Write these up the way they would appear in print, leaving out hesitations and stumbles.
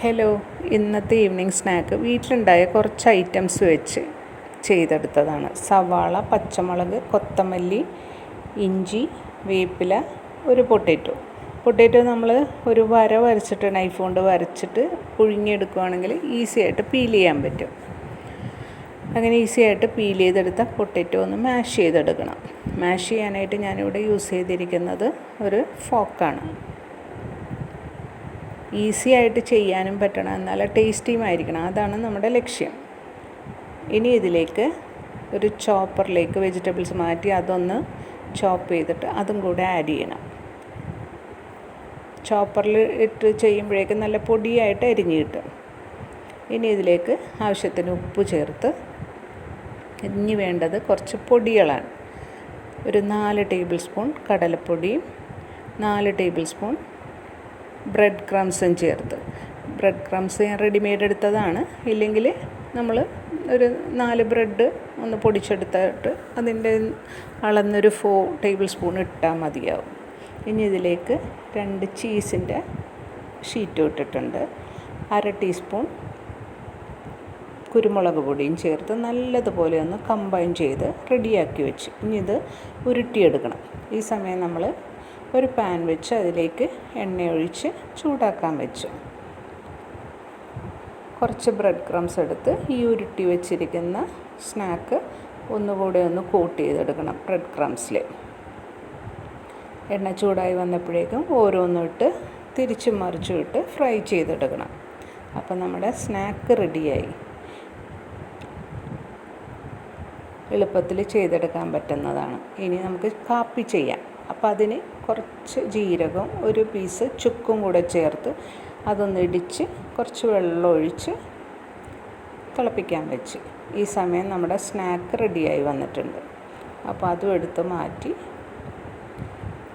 Hello, ഇന്നത്തെ evening snack വീട്ടിലുണ്ടായ കുറച്ച് items വെച്ച് ചെയ്തെടുത്തതാണ്. സവാള, പച്ചമുളക്, കൊത്തമല്ലി, ഇഞ്ചി, വേപ്പില, ഒരു പൊട്ടാറ്റോ നമ്മൾ ഒരു വര വരച്ചിട്ട് നൈഫ് കൊണ്ട് വരച്ചിട്ട് പുഴുങ്ങിയെടുക്കുകയാണെങ്കിൽ ഈസി ആയിട്ട് പീൽ ചെയ്യാൻ പറ്റും. അങ്ങനെ ഈസി ആയിട്ട് പീൽ ചെയ്തെടുത്ത പൊട്ടാറ്റോ ഒന്ന് മാഷ് ചെയ്തെടുക്കണം. മാഷ് ചെയ്യാനായിട്ട് ഞാനിവിടെ യൂസ് ചെയ്തിരിക്കുന്നത് ഒരു ഫോക്കാണ്. ഈസി ആയിട്ട് ചെയ്യാനും പറ്റണം, എന്നാൽ ടേസ്റ്റിയുമായിരിക്കണം. അതാണ് നമ്മുടെ ലക്ഷ്യം. ഇനി ഇതിലേക്ക് ഒരു ചോപ്പറിലേക്ക് വെജിറ്റബിൾസ് മാറ്റി അതൊന്ന് ചോപ്പ് ചെയ്തിട്ട് അതും കൂടെ ആഡ് ചെയ്യണം. ചോപ്പറിൽ ഇട്ട് ചെയ്യുമ്പോഴേക്കും നല്ല പൊടിയായിട്ട് അരിഞ്ഞ് കിട്ടും. ഇനി ഇതിലേക്ക് ആവശ്യത്തിന് ഉപ്പ് ചേർത്ത് ഇനി വേണ്ടത് കുറച്ച് പൊടികളാണ്. ഒരു 4 ടേബിൾ സ്പൂൺ കടലപ്പൊടിയും 4 ടേബിൾ സ്പൂൺ ബ്രെഡ് ക്രംസും ചേർത്ത്. ബ്രെഡ് ക്രംസ് ഞാൻ റെഡിമെയ്ഡ് എടുത്തതാണ്. ഇല്ലെങ്കിൽ നമ്മൾ ഒരു 4 ബ്രെഡ് ഒന്ന് പൊടിച്ചെടുത്തിട്ട് അതിൻ്റെ അളന്നൊരു 4 ടേബിൾ സ്പൂൺ ഇട്ടാൽ മതിയാവും. ഇനി ഇതിലേക്ക് 2 ചീസിൻ്റെ ഷീറ്റും ഇട്ടിട്ടുണ്ട്. 1/2 ടീസ്പൂൺ കുരുമുളക് പൊടിയും ചേർത്ത് നല്ലതുപോലെ ഒന്ന് കമ്പൈൻ ചെയ്ത് റെഡിയാക്കി വെച്ച് ഇനി ഇത് ഉരുട്ടിയെടുക്കണം. ഈ സമയം നമ്മൾ ഒരു പാൻ വെച്ച് അതിലേക്ക് എണ്ണ ഒഴിച്ച് ചൂടാക്കാൻ വെച്ചു. കുറച്ച് ബ്രെഡ് ക്രംസ് എടുത്ത് ഈ ഉരുട്ടി വെച്ചിരിക്കുന്ന സ്നാക്ക് ഒന്നുകൂടെ ഒന്ന് കോട്ട് ചെയ്തെടുക്കണം ബ്രെഡ് ക്രംസിൽ. എണ്ണ ചൂടായി വന്നപ്പോഴേക്കും ഓരോന്നും ഇട്ട് തിരിച്ചും മറിച്ചും ഇട്ട് ഫ്രൈ ചെയ്തെടുക്കണം. അപ്പം നമ്മുടെ സ്നാക്ക് റെഡിയായി. എളുപ്പത്തിൽ ചെയ്തെടുക്കാൻ പറ്റുന്നതാണ്. ഇനി നമുക്ക് കാപ്പി ചെയ്യാം. അപ്പോൾ അതിന് കുറച്ച് ജീരകവും ഒരു പീസ് ചുക്കും കൂടെ ചേർത്ത് അതൊന്ന് ഇടിച്ച് കുറച്ച് വെള്ളം ഒഴിച്ച് തിളപ്പിക്കാൻ വെച്ച്. ഈ സമയം നമ്മുടെ സ്നാക്ക് റെഡിയായി വന്നിട്ടുണ്ട്. അപ്പോൾ അതും എടുത്ത് മാറ്റി.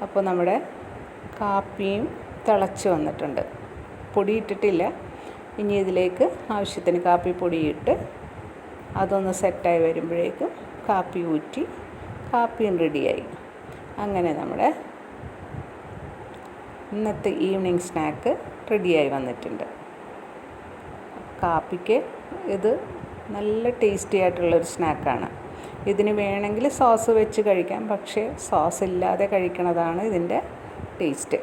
അപ്പോൾ നമ്മുടെ കാപ്പിയും തിളച്ച് വന്നിട്ടുണ്ട്. പൊടി ഇട്ടിട്ടില്ല. ഇനി ഇതിലേക്ക് ആവശ്യത്തിന് കാപ്പിപ്പൊടി ഇട്ട് അതൊന്ന് സെറ്റായി വരുമ്പോഴേക്കും കാപ്പി ഊറ്റി കാപ്പിയും റെഡിയായി. അങ്ങനെ നമ്മുടെ ഇന്നത്തെ ഈവനിങ് സ്നാക്ക് റെഡിയായി വന്നിട്ടുണ്ട്. കാപ്പിക്ക് ഇത് നല്ല ടേസ്റ്റി ആയിട്ടുള്ളൊരു സ്നാക്കാണ്. ഇതിന് വേണമെങ്കിൽ സോസ് വെച്ച് കഴിക്കാം, പക്ഷേ സോസ് ഇല്ലാതെ കഴിക്കണതാണ് ഇതിൻ്റെ ടേസ്റ്റ്.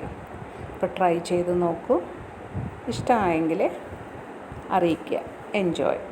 അപ്പോൾ ട്രൈ ചെയ്ത് നോക്കൂ. ഇഷ്ടമായെങ്കിൽ അറിയിക്കുക. എൻജോയ്.